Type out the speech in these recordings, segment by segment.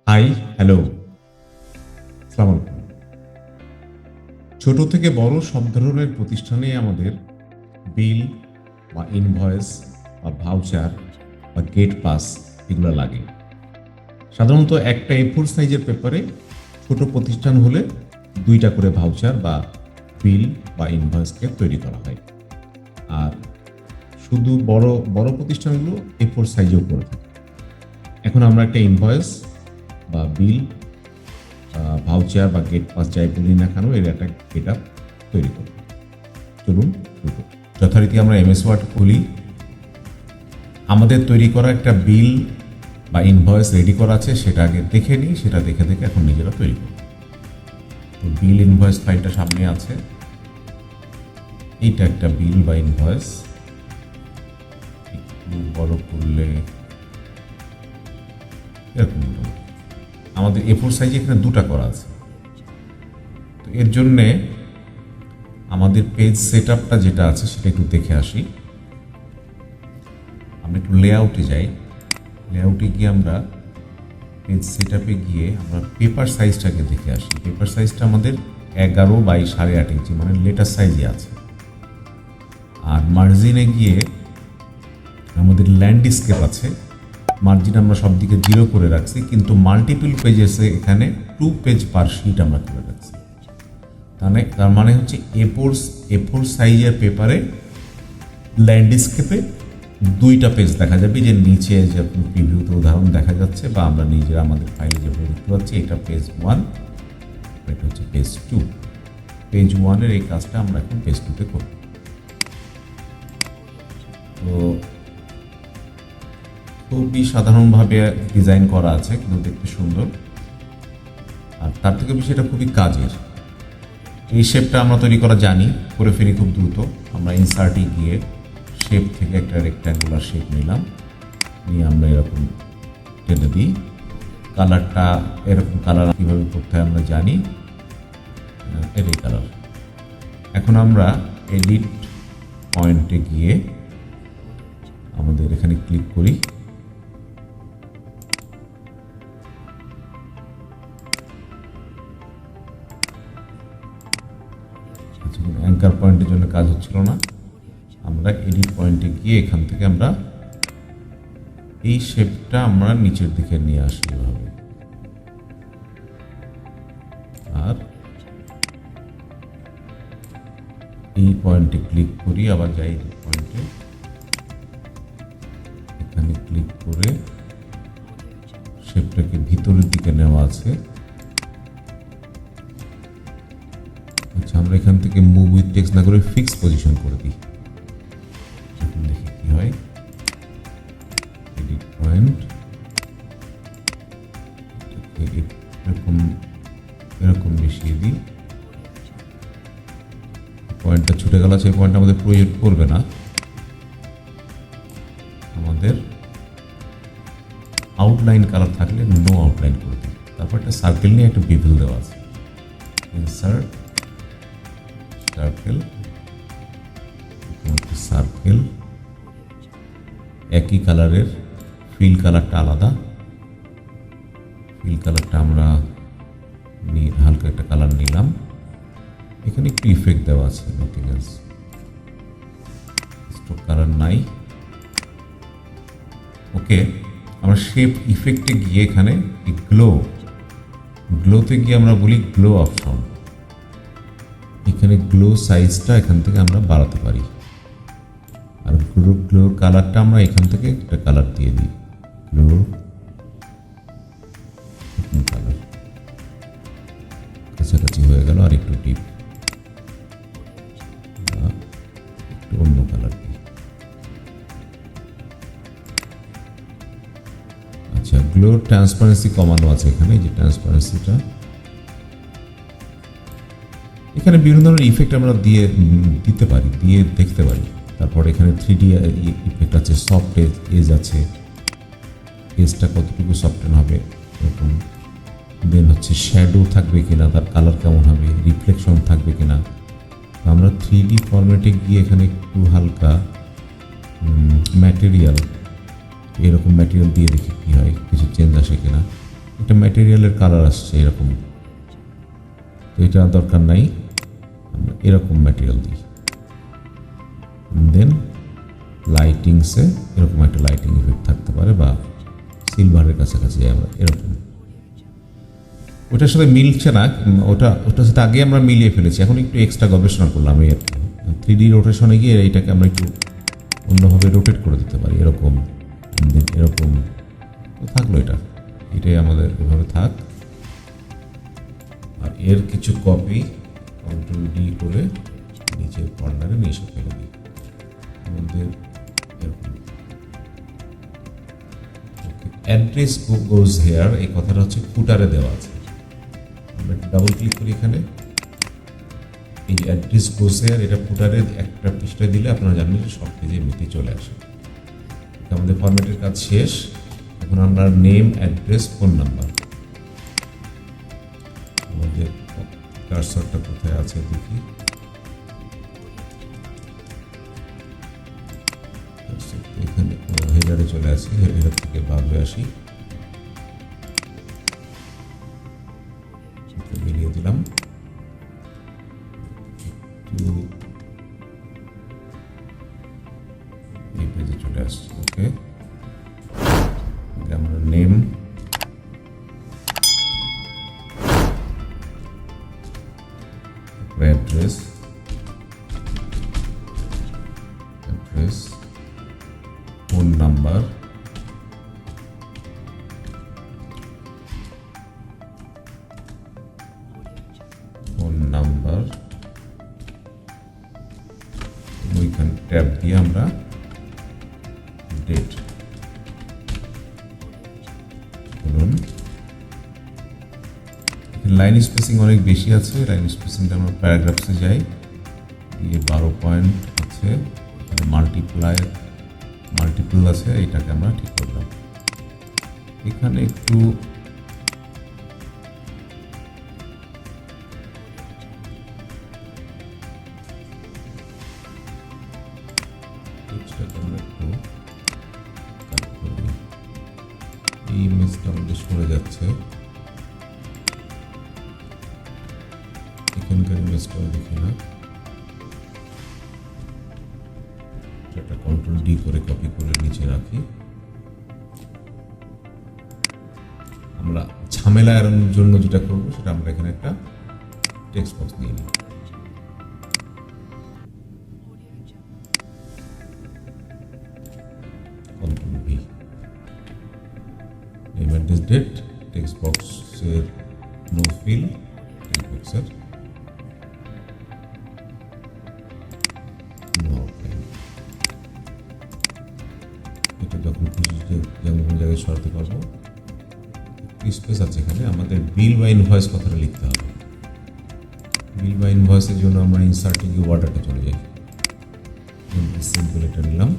High, hello, আসসালামু আলাইকুম। ছোট থেকে বড় সব ধরনের প্রতিষ্ঠানে আমাদের বিল বা ইনভয়েস বা ভাউচার বা গেট পাস এগুলো লাগে। সাধারণত একটা A4 সাইজের পেপারে ছোট প্রতিষ্ঠান হলে 2টা করে ভাউচার বা বিল বা ইনভয়েসকে তৈরি করা হয়। আর শুধু বড় বড় প্রতিষ্ঠানগুলো A4 সাইজেও করে থাকে। এখন আমরা একটা ইনভয়েস বা বিল, ভাউচার বা গেট পাস যাই বলি না কেন, এর একটা গেট আপ তৈরি করব। চলুন শুরু করি। যথারীতি আমরা MS ওয়ার্ড খুলি। আমাদের তৈরি করা একটা বিল বা ইনভয়েস রেডি করা আছে, সেটা আগে দেখে নিই, সেটা দেখে দেখে এখন নিজেরা তৈরি করি। তো বিল ইনভয়েস ফাইলটা সামনে আছে। এইটা একটা বিল বা ইনভয়েস। একটু বড় করলে এরকম আমাদের A4 সাইজে এখানে 2টা করা আছে। তো এর জন্যে আমাদের পেজ সেট আপটা যেটা আছে সেটা একটু দেখে আসি। আমরা একটু লেআউটে যাই। লেআউটে গিয়ে আমরা পেজ সেট আপে গিয়ে আমরা পেপার সাইজটাকে দেখে আসি। পেপার সাইজটা আমাদের 11/8.5 ইঞ্চি, মানে লেটার সাইজে আছে। আর মার্জিনে গিয়ে আমাদের ল্যান্ডস্কেপ আছে। মার্জিন আমরা সব দিকে 0 করে রাখছি, কিন্তু মাল্টিপল পেজেসে এখানে 2 পেজ পার শিট আমরা করে রাখছি। তার মানে হচ্ছে A4 সাইজের পেপারে ল্যান্ডস্কেপে 2টা পেজ দেখা যাবে, যে নিচে যে প্রিভিউতে উদাহরণ দেখা যাচ্ছে, বা আমরা নিজেরা আমাদের ফাইলে যেভাবে দেখতে পাচ্ছি। এটা পেজ 1, এটা হচ্ছে পেজ 2। পেজ 1-এর এই কাজটা আমরা এখন পেজ 2-তে করব। তো খুবই সাধারণভাবে ডিজাইন করা আছে, কিন্তু দেখতে সুন্দর। আর তার থেকে বেশি এটা খুবই কাজের। এই শেপটা আমরা তৈরি করা জানি, করে ফেলি খুব দ্রুত। আমরা ইনসার্টে গিয়ে শেপ থেকে একটা রেক্ট্যাঙ্গুলার শেপ নিলাম, নিয়ে আমরা এরকম টেনে দিই। কালারটা এরকম কালার কীভাবে করতে হয় আমরা জানি, এটাই কালার। এখন আমরা এডিট পয়েন্টে গিয়ে আমাদের এখানে ক্লিক করি। অ্যাঙ্কার পয়েন্টের জন্য কাজ হচ্ছিল না। আমরা এডিট পয়েন্টে গিয়ে এখান থেকে আমরা এই শেপটা আমরা নিচের দিকে নিয়ে আসি এভাবে। আর এই পয়েন্টে ক্লিক করি, আবার যাই এডিট পয়েন্টে, এখানে ক্লিক করে শেপটাকে ভিতরের দিকে নেওয়া আছে। আচ্ছা, আমরা এখান থেকে মুভ উইথ টেক্সট না করে ফিক্স পজিশন করে দিই। এখন দেখি কি হয়। এডিট পয়েন্ট এরকম মিশিয়ে দিই। পয়েন্টটা ছুটে গেল, সেই পয়েন্ট আমাদের প্রয়োজন পড়বে না। আমাদের আউটলাইন কালার থাকলে নো আউটলাইন করে দিই। তারপর একটা সার্কেল নিয়ে একটা বিভেল দেওয়া আছে। ইনসার্ট সার্কেল, একই কালারের, ফিল কালারটা আলাদা। ফিল কালারটা আমরা হালকা একটা কালার নিলাম। এখানে একটু ইফেক্ট দেওয়া আছে, নাথিং এলস। স্ট্রোক কালার নাই। ওকে, আমরা শেপ ইফেক্টে গিয়ে এখানে গ্লোতে গিয়ে আমরা বলি গ্লো অপশন। এখানে গ্লো সাইজটা এখান থেকে আমরা বাড়াতে পারি। আর গ্লো কালারটা আমরা এখান থেকে একটা কালার দিয়ে দিই, গ্লো কালার। কাছাকাছি হয়ে গেল। আর একটু ডিপ, একটু অন্য কালার দিই। আচ্ছা, গ্লো ট্রান্সপারেন্সি কমানো আছে এখানে, যে ট্রান্সপারেন্সিটা। এখানে বিভিন্ন ধরনের ইফেক্ট আমরা দিতে পারি, দিয়ে দেখতে পারি। তারপর এখানে 3D ইফেক্ট আছে, সফট এজ আছে, এজটা কতটুকু সফটেন হবে এরকম। দেন হচ্ছে শ্যাডো থাকবে কিনা, তার কালার কেমন হবে, রিফ্লেকশন থাকবে কিনা। আমরা 3D ফরম্যাটে গিয়ে এখানে একটু হালকা ম্যাটেরিয়াল, এরকম ম্যাটেরিয়াল দিয়ে দেখি কী হয়, কিছু চেঞ্জ আসে কিনা। এটা ম্যাটেরিয়ালের কালার আসছে এরকম, তো এটা দরকার নাই, আমরা এরকম ম্যাটেরিয়াল দিই। দেন লাইটিংসে এরকম একটা লাইটিং ইফেক্ট থাকতে পারে, বা সিলভারের কাছাকাছি আমরা এরকম। ওটার সাথে মিলছে না, ওটার সাথে আগে আমরা মিলিয়ে ফেলেছি, এখন একটু এক্সট্রা গবেষণা করলাম। এই 3D রোটেশনে গিয়ে এইটাকে আমরা একটু অন্যভাবে রোটেট করে দিতে পারি, এরকম এরকম তো থাকলো। এটাই আমাদের এভাবে থাক। আর এর কিছু কপি Ctrl D করে নিচের কর্নারে নিয়ে এসে ফেলে দিই আমাদের এরকম। অ্যাড্রেস গোজ হেয়ার, এই কথাটা হচ্ছে ফুটারে দেওয়া আছে। আমরা ডাবল ক্লিক করি এখানে, এই যে অ্যাড্রেস গোজ হেয়ার, এটা ফুটারে একটা পৃষ্ঠায় দিলে আপনারা জানেন যে সব পেজে এমনিতে চলে আসে। আমাদের ফরম্যাটের কাজ শেষ। এখন আমরা নেম, অ্যাড্রেস, ফোন নাম্বার, আমাদের কার্সরটা কোথায় আছে দেখি, এখানে হেডারে চলে আসি, হেডার থেকে বার হয়ে আসি, মিলিয়ে দিলাম। এই পেজে চলে আসছি। ওকে, আমরা নেম, অ্যাড্রেস, ফোন নাম্বার, ওইখানে ট্যাব দিয়ে আমরা ডেট। বলুন লাইন স্পেসিং অনেক বেশি আছে, লাইন স্পেসিংটা আমরা প্যারাগ্রাফসে যাই, দিয়ে 12 পয়েন্ট আছে, মাল্টিপল আছে, এটাকে আমরা ঠিক করলাম। এখানে একটু এই ইমেজটা আমাদের সরে যাচ্ছে, এখানকার ইমেজটা দেখি না, এটা Ctrl D করে কপি করে নিচে রাখি। আমরা ঝামেলা এড়ানোর জন্য যেটা করবো সেটা আমরা এখানে একটা টেক্সট বক্স নিয়ে নিই। Ctrl V, name, address, date, text বক্সের নো ফিল, টেক্সট বক্সের এটা যখন খুশি যেমন কোনো জায়গায় সরাতে পারবো। স্পেস আছে এখানে, আমাদের বিল বা ইনভয়েস কথাটা লিখতে হবে। বিল বা ইনভয়েসের জন্য আমরা ইনসার্টিং ওয়ার্ডারটা চলে যাই, সিম্পল এটা নিলাম,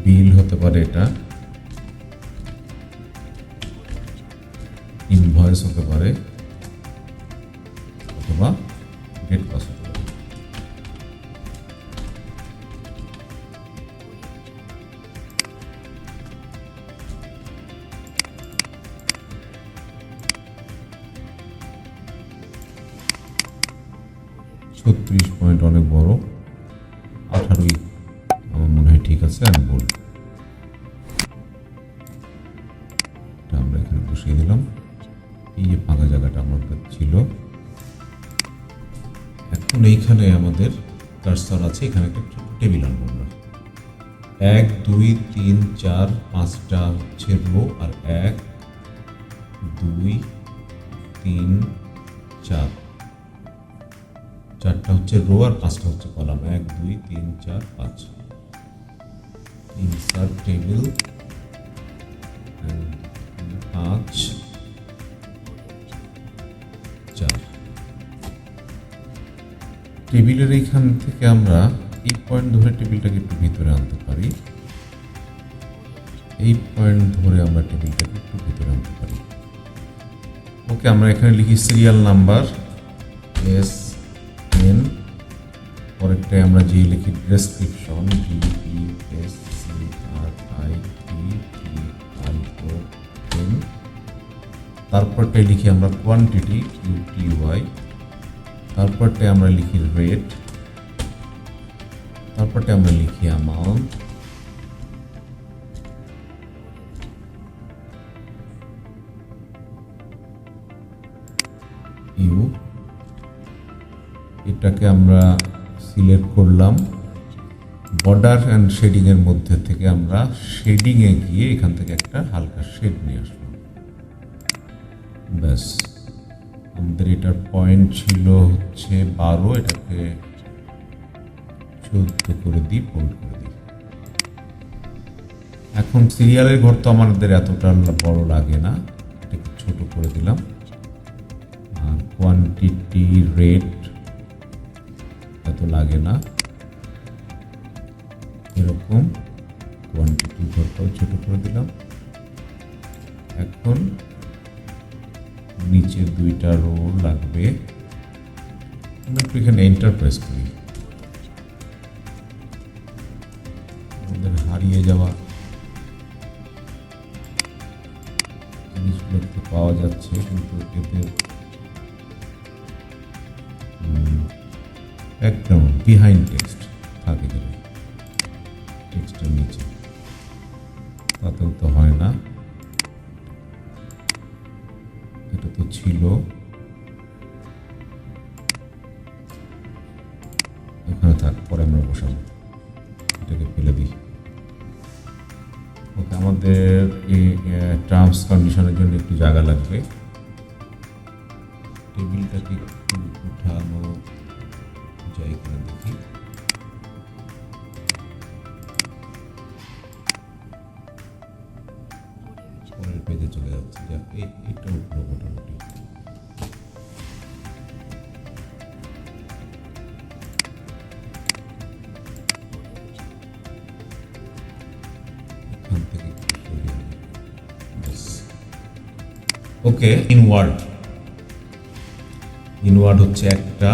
বিল হতে পারে, এটা ইনভয়েস হতে পারে, অথবা গেট কস্ট হতে পারে। ছত্রিশ পয়েন্ট অনেক বড়, 18 আমার মনে হয় ঠিক আছে। আমি বলব আমরা এখানে বসিয়ে দিলাম, এই যে ফাঁকা জায়গাটা আমার ছিল। এখন এইখানে আমাদের কার্সর আছে, এখানে একটা টেবিল আনবো আমরা। 1 2 3 4 5টা হচ্ছে রো, আর 1 2 3 4 4টা হচ্ছে রো, আর 5টা হচ্ছে কলাম। 1 2 3 4 5। Insert table 5 4। টেবিলের এইখান থেকে আমরা এই পয়েন্ট ধরে টেবিলটাকে একটু ভিতরে আনতে পারি, এই পয়েন্ট ধরে আমরা টেবিলটাকে একটু ভিতরে আনতে পারি। ওকে, আমরা এখানে লিখি সিরিয়াল নাম্বার SN, পরেরটায় আমরা যে লিখি ডেসক্রিপশন DESCRIPTION, ITTION, তারপরটাই লিখি আমরা কোয়ান্টিটি QTY, তারপরটাই আমরা লিখি রেট, তারপরটা আমরা লিখি অ্যামাউন্ট, ইউ, এটাকে আমরা সিলেক্ট করলাম। বর্ডার অ্যান্ড শেডিং এর মধ্যে থেকে আমরা শেডিং এ গিয়ে এখান থেকে একটা হালকা শেড নিয়ে আসলাম। ব্যাস, আমাদের এটার পয়েন্ট ছিল হচ্ছে 12, এটাকে 14 করে দিই, বোল্ড করে দিই। এখন সিরিয়ালের ঘর তো আমাদের এতটা বড় লাগে না, এটাকে ছোট করে দিলাম। আর কোয়ান্টিটি রেট এত লাগে না, এরকম কোয়ান্টিটি ঘরটাও ছোট করে দিলাম। এখন নিচে 2টা রো লাগবে, আমরা একটু এখানে এন্টার প্রেস করি। আমাদের হারিয়ে যাওয়া জিনিসগুলো একটু পাওয়া যাচ্ছে, কিন্তু এদের ব্যাকগ্রাউন্ড বিহাইন্ড টেক্সট থাকে যাবে টেক্সটের নিচে, তাতেও তো হয় না। এটা তো ছিল, এখানে থাক, পরে আমরা বসাবো, এটাকে ফেলে দিই। ওকে, আমাদের এই টার্মস কন্ডিশনের জন্য একটু জায়গা লাগবে। টেবিলটাকে একটু উঠানো যায় কিনা দেখি। পরের পেজে চলে যাচ্ছে, যাক এইটা উঠলো মোটামুটি। এখান থেকে ওকে, ইনওয়ার্ড হচ্ছে একটা,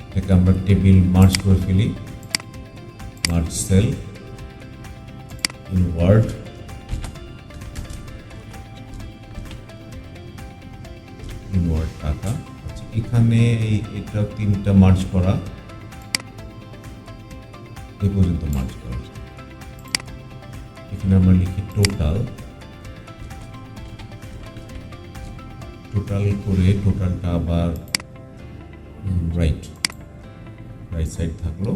এটাকে আমরা টেবিল মার্জ করে ফেলি, মার্জ সেল, ইনওয়ার্ড, ইনওয়ার্ড টাকা। আচ্ছা, এখানে এটা 3টা মার্জ করা, এই পর্যন্ত মার্জ করা। এখানে আমরা লিখি টোটাল, টোটাল করে টোটালটা আবার রাইট সাইড থাকলো।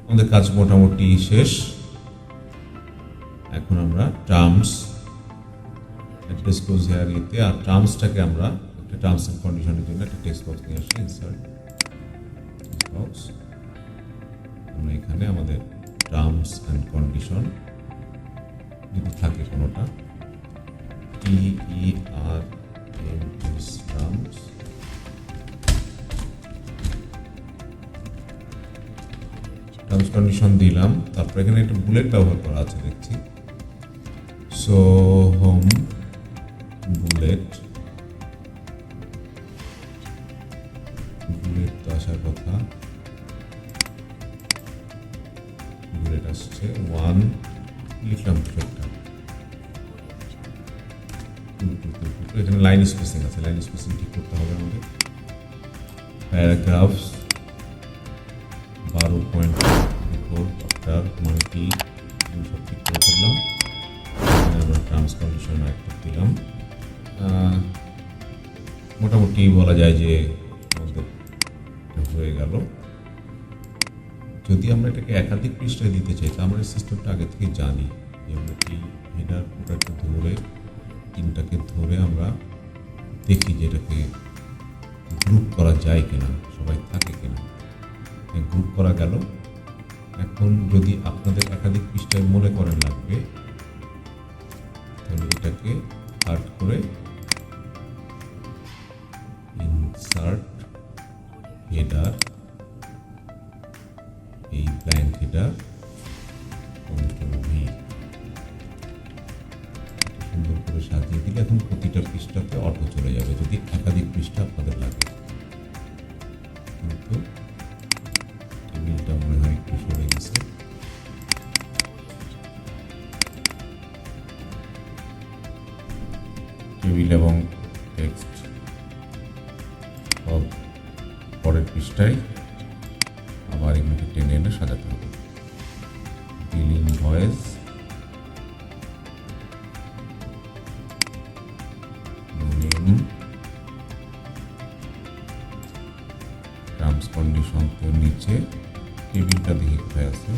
আমাদের কাজ মোটামুটি শেষ। এখন আমরা টার্মস অ্যাড্রেস ক্লোজ হেয়ার ইতে, আর টার্মসটাকে আমরা একটা টার্মস এন্ড কন্ডিশনের জন্য একটা টেক্সট বক্স নিয়ে আসি, ইনসার্ট টেক্সট বক্স। আমরা এখানে আমাদের টার্মস অ্যান্ড কন্ডিশন যদি থাকে কোনোটা, TERMS টার্মস, টার্মস কন্ডিশন দিলাম। তারপর এখানে একটা বুলেট ব্যবহার করা আছে দেখছি, সো হোম বুলেট, বুলেট তো আসার কথা, বুলেট আসছে 1 লিখলাম, একটা এখানে লাইন স্পেসিং আছে, লাইন স্পেসিং ঠিক করতে হবে আমাদের। প্যারাগ্রাফস 12.4 আফটার মাল্টি সব ঠিক করে ফেললাম। আমরা টার্মস কন্ডিশন একটা দিলাম। মোটামুটি বলা যায় যে আমাদের হয়ে গেল। যদি আমরা এটাকে একাধিক পৃষ্ঠায় দিতে চাই, তা আমরা সিস্টেমটা আগে থেকে জানি যে আমরা কি হেডার ফুটারটা ধরে 3টাকে ধরে আমরা দেখি যে এটাকে গ্রুপ করা যায় কিনা, সবাই থাকে কিনা। গ্রুপ করা গেল। এখন যদি আপনাদের একাধিক পৃষ্ঠায় মনে করেন লাগবে, তাহলে এটাকে কাট করে ইনসার্ট হেডার, এই ব্ল্যাঙ্ক হেডার, কন্ট্রোল ভি, সুন্দর করে সাজিয়ে দিলে এখন প্রতিটা পৃষ্ঠাতে অটো চলে যাবে যদি একাধিক পৃষ্ঠা আপনাদের লাগে। কিন্তু টেবিলটা মনে হয় একটু সরে গেছে, টেবিল এবং টেক্সট সব পরের পৃষ্ঠায় আবার এগুলোকে টেনে এনে সাজাতে হবে। বিল ইনভয়েস, নেম, টার্মস কন্ডিশন, তো নিচে টেবিলটা দেখি কোথায় আছে।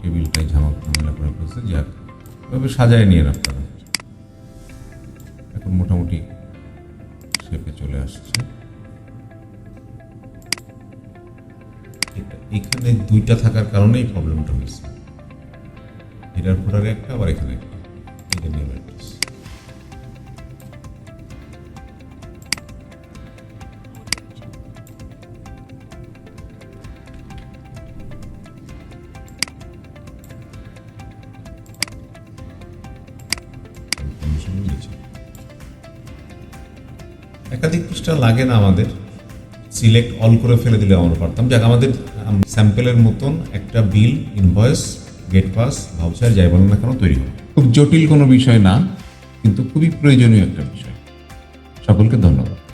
টেবিলটাই ঝামেলা করে ফেলছে, যাক এভাবে সাজায় নিয়ে আপনারা এখন মোটামুটি শেপে চলে আসছে। এখানে দুইটা থাকার কারণেই প্রবলেমটা হয়েছে, হেডার ফুটারে একটা, আবার এখানে একটা, এটা নেম অ্যাড্রেস। একাধিক পৃষ্ঠা লাগে না আমাদের, সিলেক্ট অল করে ফেলে দিলে আমরা পারতাম। যাক, আমাদের স্যাম্পলের মতন একটা বিল, ইনভয়েস, গেট পাস, ভাউচার যাই বলেন না কেন তৈরি হবে। খুব জটিল কোনো বিষয় না, কিন্তু খুবই প্রয়োজনীয় একটা বিষয়। সকলকে ধন্যবাদ।